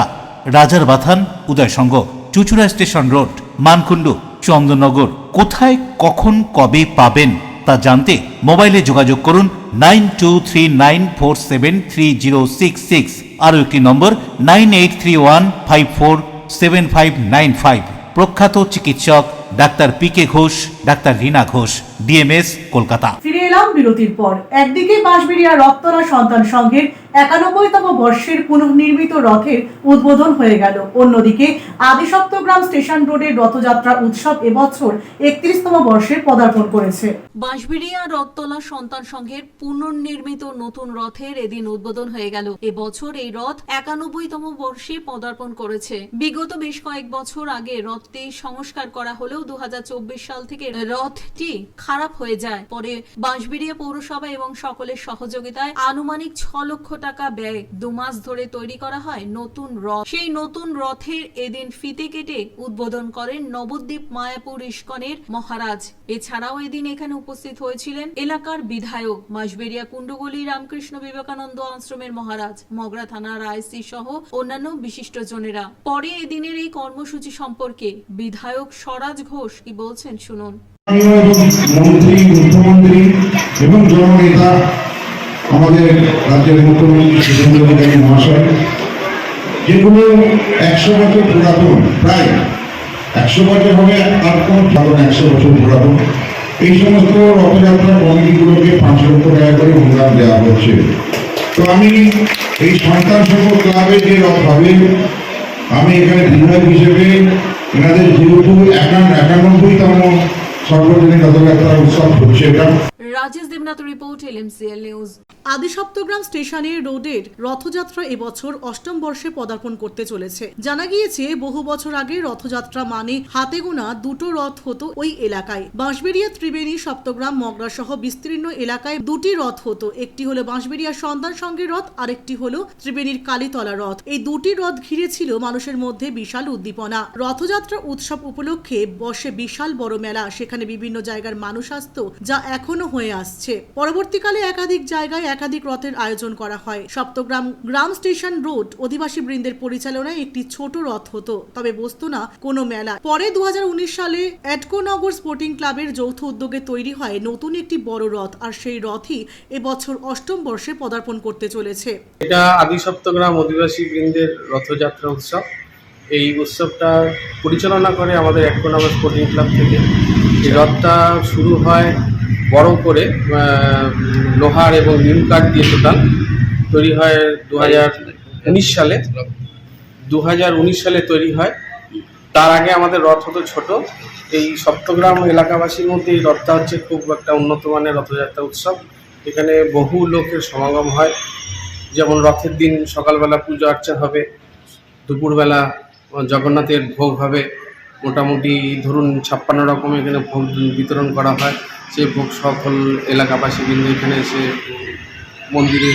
রাজার বাথান, উদয়সঙ্গ, চুঁচুড়া স্টেশন রোড, মানকুণ্ডু, চন্দননগর। কোথায়, কখন, কবে পাবেন তা জানতে মোবাইলে যোগাযোগ করুন 9239473066। আরও একটি নম্বর 9831547595। প্রখ্যাত চিকিৎসক doctor PK Ghosh, doctor Rina Ghosh, DMS, Kolkata. ফিরে এলাম বিরতির পর। একদিকে বাঁশবেড়িয়া রক্তরা সন্তান সংঘের 91তম বর্ষের পুনর্নির্মিত রথের উদ্বোধন হয়ে গেল, অন্যদিকে আদিসপ্তগ্রাম স্টেশন রোডের রথযাত্রা উৎসব এবছর 31তম বর্ষে পদার্পণ করেছে। বাঁশবেড়িয়া রথতলা সন্তান সংঘের পুনর্নির্মিত নতুন রথের এদিন উদ্বোধন হয়ে গেল। এবছর এই রথ 91তম বর্ষে পদার্পণ করেছে। বিগত বেশ কয়েক বছর আগে রথটি সংস্কার করা হলেও 2024 সাল থেকে রথটি খারাপ হয়ে যায়। পরে বাঁশবেড়িয়া পৌরসভা এবং সকলের সহযোগিতায় আনুমানিক 6 লক্ষ টাকা ব্যয় 2 মাস ধরে তৈরি করা হয় নতুন রথ। সেই নতুন রথের এদিন ফিতে কেটে উদ্বোধন করেন নবদ্বীপ মায়াপুর ইস্কনের মহারাজ। এছাড়াও এদিন এখানে উপস্থিত হয়েছিলেন এলাকার বিধায়ক, বাঁশবেড়িয়া কুণ্ডগলি রামকৃষ্ণ বিবেকানন্দ আশ্রমের মহারাজ, মগরা থানার আইসি সহ অন্যান্য বিশিষ্টজনেরা। পরে এদিনের এই কর্মসূচি সম্পর্কে বিধায়ক স্বরাজ ঘোষ কি বলছেন শুনুন। মন্ত্রী, মুখ্যমন্ত্রী এবং জননেতা আমাদের রাজ্যের মুখ্যমন্ত্রী সুরেন্দ্র অধিকারী মহাশয়, যেগুলো 100 বছর পুরাতন, প্রায় 100 বছর হবে, আর কোন 100 বছর পুরাতন, এই সমস্ত রথযাত্রা কমিটিগুলোকে 5 লক্ষ টাকা করে অনুদান দেওয়া হচ্ছে। তো আমি এই সন্তান সংঘ ক্লাবে যে রথ হবে, আমি এখানে বিধায়ক হিসেবে এনাদের যেহেতু 91তম সর্বজনীন রথযাত্রা উৎসব হচ্ছে, এটা Rajesh Debnath report, LMCL news. Adisaptagram স্টেশনের রোডের রথযাত্রা এবছর 8ম বর্ষে পদার্পণ করতে চলেছে। জানা গিয়েছে বহু বছর আগে রথযাত্রা মানে হাতে গোনা 2টো রথ হতো ওই এলাকায়। বাঁশবেড়িয়া, ত্রিবেণী, সপ্তগ্রাম, মগরা সহ বিস্তীর্ণ এলাকায় 2টি রথ হতো। একটি হলো বাঁশবেড়িয়া সন্তান সংঘের রথ, আরেকটি হলো ত্রিবেণীর কালীতলা রথ। এই 2টি রথ ঘিরে ছিল মানুষের মধ্যে বিশাল উদ্দীপনা। রথযাত্রা উৎসব উপলক্ষে বসে বিশাল বড় মেলা, সেখানে বিভিন্ন জায়গার মানুষ আসতো, যা এখনো হয়ে আসছে। পরবর্তীকালে একাধিক জায়গায় একাধিক রথের আয়োজন করা হয়। সপ্তগ্রাম গ্রাম স্টেশন রোড অধিবাসী বৃন্দের পরিচালনায় একটি ছোট রথ হতো, তবে বসতো না কোনো মেলা। পরে 2019 সালে এডকোনগর স্পোর্টিং ক্লাবের যৌথ উদ্যোগে তৈরি হয় নতুন একটি বড় রথ, আর সেই রথই এবছর 8ম বর্ষে পদার্পণ করতে চলেছে। এটা আদি সপ্তগ্রাম অধিবাসী বৃন্দের রথযাত্রা উৎসব। এই উৎসবটা পরিচালনা করে আমাদের এডকোনগর স্পোর্টিং ক্লাব থেকে। এই রথটা শুরু হয় বড় করে লোহার এবং নিম কাঠ দিয়ে টোটাল তৈরি হয় 2019 সালে। 2019 সালে তৈরি হয়। তার আগে আমাদের রথ হতো ছোট। এই সপ্তগ্রাম এলাকাবাসীর মধ্যে এই রথটা হচ্ছে খুব একটা উন্নত মানের রথযাত্রা উৎসব। এখানে বহু লোকের সমাগম হয়। যেমন রথের দিন সকালবেলা পুজো আর্চা হবে, দুপুরবেলা জগন্নাথের ভোগ হবে। মোটামুটি ধরুন 56 রকম এখানে ভোগ বিতরণ করা হয়। সেই ভোগ সকল এলাকাবাসী কিন্তু এখানে এসে মন্দিরে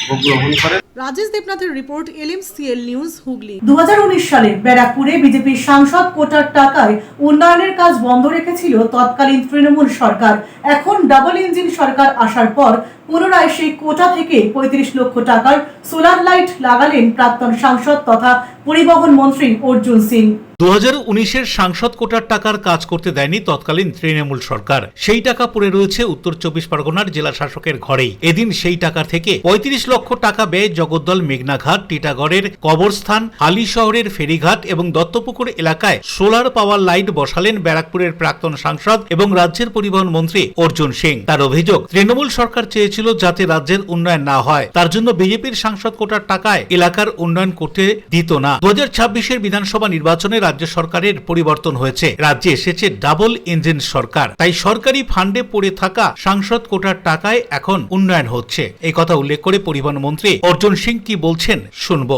ভোগ গ্রহণ করেন। রাজেশ দেবনাথের রিপোর্ট, LMCL নিউজ, হুগলি। 2019 সালে ব্যারাকপুরে বিজেপির সাংসদ কোটার টাকায় উন্নয়নের কাজ বন্ধ রেখেছিল তৎকালীন তৃণমূল সরকার। এখন ডাবল ইঞ্জিন সরকার আসার পর পুনরায় সেই কোটা থেকে 35 লক্ষ টাকার সোলার লাইট লাগালেন প্রাক্তন সাংসদ তথা পরিবহন মন্ত্রী অর্জুন সিং। 2019-এর সাংসদ কোটার টাকার কাজ করতে দেয়নি তৎকালীন তৃণমূল সরকার। সেই টাকা পড়ে রয়েছে উত্তর 24 পরগনার জেলা শাসকের ঘরেই। এদিন সেই টাকা থেকে 35 লক্ষ টাকা ব্যয় জগদ্দল মেঘনাঘাট, টিটাগড়ের কবরস্থান, হালি শহরের ফেরিঘাট এবং দত্তপুকুর এলাকায় সোলার পাওয়ার লাইট বসালেন ব্যারাকপুরের প্রাক্তন সাংসদ এবং রাজ্যের পরিবহন মন্ত্রী অর্জুন সিং। তার অভিযোগ, তৃণমূল সরকার চেয়েছিল যাতে রাজ্যের উন্নয়ন না হয়, তার জন্য বিজেপির সাংসদ কোটার টাকায় এলাকার উন্নয়ন করতে দিত না। 2026-এর বিধানসভা নির্বাচনে রাজ্য সরকারের পরিবর্তন হয়েছে। রাজ্যে এসেছে ডাবল ইঞ্জিন সরকার, তাই সরকারি ফান্ডে পড়ে থাকা সাংসদ কোটার টাকায় এখন উন্নয়ন হচ্ছে। এই কথা উল্লেখ করে পরিবহন মন্ত্রী অর্জুন সিং কি বলছেন শুনবো।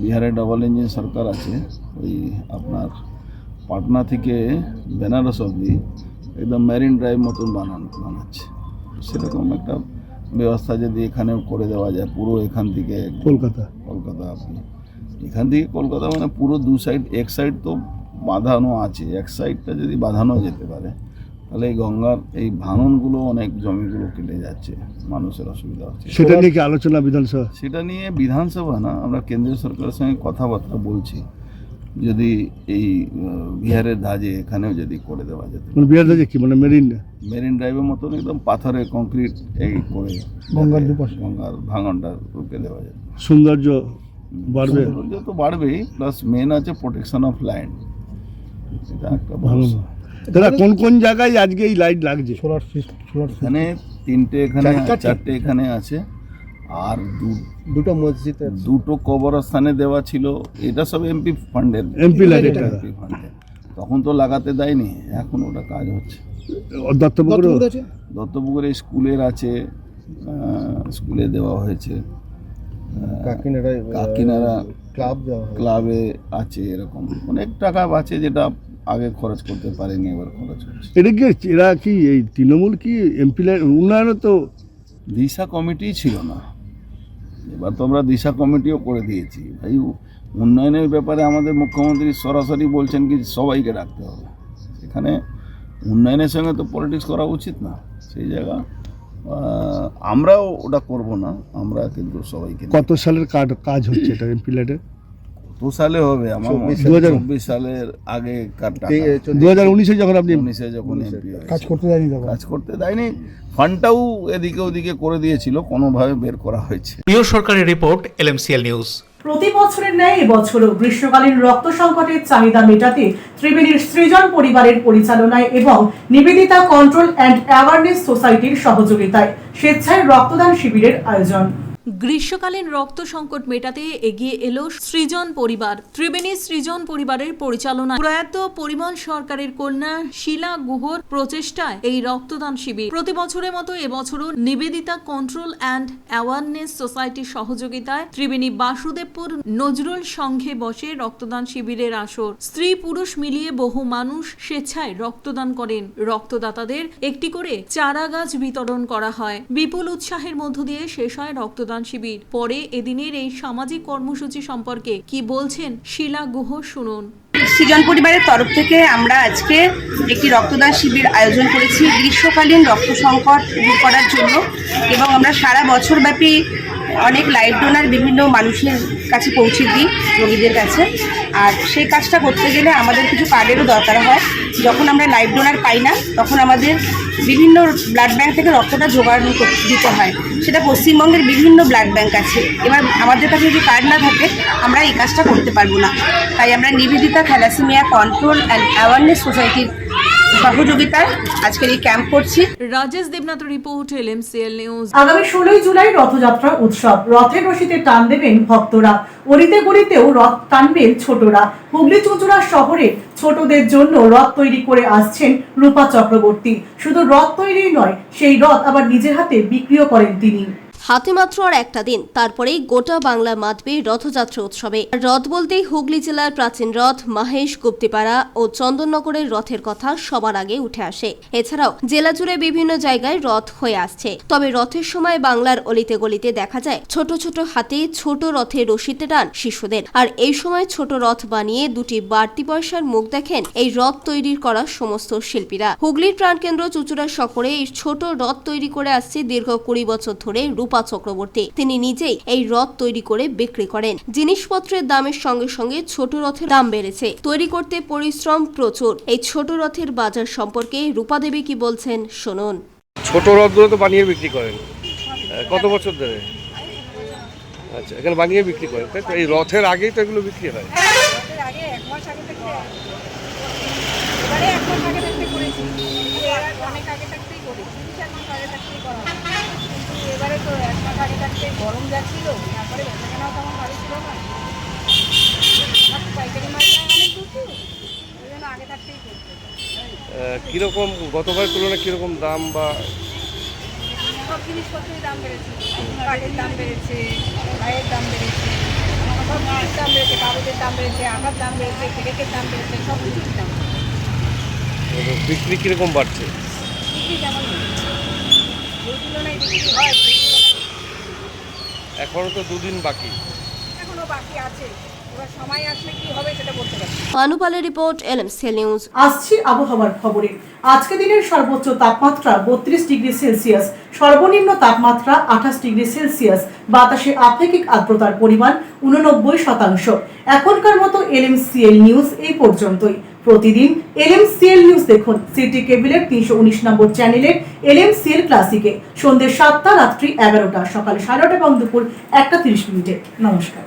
বিহারে ডাবল ইঞ্জিন সরকার আছে, ওই আপনার পাটনা থেকে বেনারস অব্দি একদম মেরিন ড্রাইভ মতন বানাচ্ছে। সেরকম একটা ব্যবস্থা যদি এখানেও করে দেওয়া যায়, পুরো এখান থেকে কলকাতা আপনি এখান থেকে কলকাতা মানে পুরো 2 সাইড, এক সাইড তো বাঁধানো আছে, এক সাইডটা যদি বাঁধানো যেতে পারে তাহলে এই গঙ্গার এই ভাঙনগুলো অনেক জমিগুলো কেটে যাচ্ছে, মানুষের অসুবিধা হচ্ছে। সেটা নিয়ে কি আলোচনা বিধানসভা? সেটা নিয়ে বিধানসভা না, আমরা কেন্দ্রীয় সরকারের সঙ্গে কথাবার্তা বলছি, যদি এই বিহারের ধাজে এখানেও যদি করে দেওয়া যেত। বিহার ধাজে কি মানে মেরিন ড্রাইভের মতন একদম পাথরের কংক্রিট এই করে গঙ্গার দুপাশে গঙ্গার ভাঙনটা রুখে দেওয়া যায়, সৌন্দর্য বাড়বে। সৌন্দর্য তো বাড়বেই, প্লাস মেন আছে প্রোটেকশন অফ ল্যান্ড। এটা একটা ভালো। দাদা কোন কোন জায়গায় আজকে এই লাইট লাগছে? এখানে 3টে, এখানে 4টে এখানে আছে, আর দুটো মসজিদ, দুটো কবরস্থানে দেওয়া ছিল। এটা সব এমপি ফান্ডের, এমপি ফান্ডে তখন তো লাগাতে দেয়নি, এখন ওটা কাজ হচ্ছে। দত্তপুকুরে স্কুলের আছে, স্কুলে দেওয়া হয়েছে। কাকিনাড়া ক্লাবে আছে, এরকম অনেক টাকা আছে যেটা আগে খরচ করতে পারেনি, এবার খরচ হচ্ছে। এটা কি এরা কি এই তৃণমূল কি এমপি উন্নয়নে তো দিশা কমিটি ছিল না, এবার তো আমরা দিশা কমিটিও করে দিয়েছি। ভাই উন্নয়নের ব্যাপারে আমাদের মুখ্যমন্ত্রী সরাসরি বলছেন কি সবাইকে রাখতে হবে, এখানে উন্নয়নের সঙ্গে তো পলিটিক্স করা উচিত না। সেই জায়গা আমরাও ওটা করব না, আমরা কিন্তু সবাইকে। কত সালের কাজ হচ্ছে এটা এমপি ল্যাডের? কত সালে হবে? আমার 2024 সালের আগে কাটটা 2019-এ যখন আপনি 19-এ যখন এমপি কাজ করতে দেয়নি, কাজ করতে দেয়নি, ফান্ডটাও এদিকে ওদিকে করে দিয়েছিল, কোনোভাবে বের করা হয়েছে। প্রিয় সরকারের রিপোর্ট, LMCL নিউজ। প্রতি বছরের ন্যায় এবছরও গ্রীষ্মকালীন রক্ত সংকটের চাহিদা মেটাতে ত্রিবেণীর সৃজন পরিবারের পরিচালনায় এবং নিবেদিতা কন্ট্রোল অ্যান্ড অ্যাওয়ারনেস সোসাইটির সহযোগিতায় স্বেচ্ছায় রক্তদান শিবিরের আয়োজন। গ্রীষ্মকালীন রক্ত সংকট মেটাতে এগিয়ে এলো সৃজন পরিবার। ত্রিবেণী সৃজন পরিবারের পরিচালনায় প্রয়াত পরিমল সরকারের কন্যা শিলা গুহর প্রচেষ্টায় এই রক্তদান শিবির। প্রতি বছরের মতো এবছরও নিবেদিতা কন্ট্রোল অ্যান্ড অ্যাওয়ারনেস সোসাইটির সহযোগিতায় ত্রিবেণী বাসুদেবপুর নজরুল সংঘে বসে রক্তদান শিবিরের আসর। স্ত্রী পুরুষ মিলিয়ে বহু মানুষ স্বেচ্ছায় রক্তদান করেন। রক্তদাতাদের একটি করে চারা গাছ বিতরণ করা হয়। বিপুল উৎসাহের মধ্য দিয়ে শেষ হয় রক্তদান শিবির। পরে এদিনের এই সামাজিক কর্মসূচি সম্পর্কে কি বলছেন শিলা গুহ, শুনুন। সৃজন পরিবারের তরফ থেকে আমরা আজকে একটি রক্তদান শিবির আয়োজন করেছি গ্রীষ্মকালীন রক্ত সংকট দূর করার জন্য, এবং আমরা সারা বছর ব্যাপী অনেক লাইভ ডোনার বিভিন্ন মানুষের কাছে পৌঁছে দিই, রোগীদের কাছে। আর সেই কাজটা করতে গেলে আমাদের কিছু কার্ডেরও দরকার হয়। যখন আমরা লাইভ ডোনার পাই না, তখন আমাদের বিভিন্ন ব্লাড ব্যাংক থেকে রক্তটা জোগাড় দিতে হয়। সেটা পশ্চিমবঙ্গের বিভিন্ন ব্লাড ব্যাংক আছে। এবার আমাদের কাছে যদি কার্ড না থাকে, আমরা এই কাজটা করতে পারবো না। তাই আমরা Nivedita thalassemia control and awareness সোসাইটির সহযোগিতায় আজকের এই ক্যাম্প করছি। Rajesh Debnath report, LMCL news. আগামী 16 জুলাই রথযাত্রা উৎসব। রথের রশিতে টান দেবেন ভক্তরা, অলিতে গলিতেও রথ টানবেন ছোটরা। হুগলি চুঁচুড়া শহরে ছোটদের জন্য রথ তৈরি করে আসছেন রূপা চক্রবর্তী। শুধু রথ তৈরি নয়, সেই রথ আবার নিজের হাতে বিক্রিও করেন তিনি। হাতে মাত্র আর একটা দিন, তারপরেই গোটা বাংলা মাতবে রথযাত্রা উৎসবে। রথ বলতেই হুগলি জেলার প্রাচীন রথ, মাহেশ, গুপ্তিপাড়া ও চন্দননগরের রথের কথা সবার আগে উঠে আসে। এছাড়াও জেলা জুড়ে বিভিন্ন জায়গায় রথ হয়ে আসছে। তবে রথের সময় বাংলার অলিতে গলিতে দেখা যায় ছোট ছোট হাতে ছোট রথে রশিতে টান শিশুদের। আর এই সময় ছোট রথ বানিয়ে দুটি বাড়তি পয়সার মুখ দেখেন এই রথ তৈরির করা সমস্ত শিল্পীরা। হুগলির প্রাণকেন্দ্র চুঁচুড়া শহরে এই ছোট রথ তৈরি করে আসছে দীর্ঘ 20 বছর ধরে রূপা চক্রবর্তী। তিনি নিজেই এই রথ তৈরি করে বিক্রি করেন। জিনিসপত্রের দামের সঙ্গে সঙ্গে ছোট রথের দাম বেড়েছে, তৈরি করতে পরিশ্রম প্রচুর। এই ছোট রথের বাজার সম্পর্কে রূপা দেবী কি বলছেন, শুনুন। ছোট রথগুলো তো বানিয়ে বিক্রি করেন কত বছর ধরে? আচ্ছা, এখানে বানিয়ে বিক্রি করেন, তাই তো? এই রথের আগেই তো এগুলো বিক্রি হয়? এবারে তো এক মাস আগে থাকতে গরম যাচ্ছিল, তারপরে বেচাকেনাও তেমন ভালো ছিল না, পাইকারি মাল অনেক দুটো, ওই জন্য আগে থাকতেই করতে। কীরকম গতবার তুলনায় কীরকম দাম বা? সব জিনিসপত্রের দাম বেড়েছে, কাঠের দাম বেড়েছে, ভাইয়ের দাম বেড়েছে, সব কিছুর দাম বেড়েছে, কাগজের দাম বেড়েছে, আটার দাম বেড়েছে, কেকের দাম বেড়েছে, সব কিছুর দাম। বিক্রি কীরকম বাড়ছে? বিক্রি কেমন ওই তুলনায় বিক্রি হয়? এখনো তো 2 দিন বাকি, এখনো বাকি আছে, এবার সময় আসলে কি হবে সেটা বলতে পারছি। মানুপালের রিপোর্ট, LMCL নিউজ। আসছি আবহাওয়ার খবরে। আজকে দিনের সর্বোচ্চ তাপমাত্রা 32 ডিগ্রি সেলসিয়াস, সর্বনিম্ন তাপমাত্রা 28 ডিগ্রি সেলসিয়াস। বাতাসে আপেক্ষিক আর্দ্রতার পরিমাণ 89%। এখনকার মতো LMCL নিউজ এই পর্যন্তই। প্রতিদিন LMCL নিউজ দেখুন সিটি কেবিলের 319 নম্বর চ্যানেলের LMCL ক্লাসিকে সন্ধ্যে 7টা, রাত্রি 11টা, সকাল 11:30 এবং দুপুর 1:30। নমস্কার।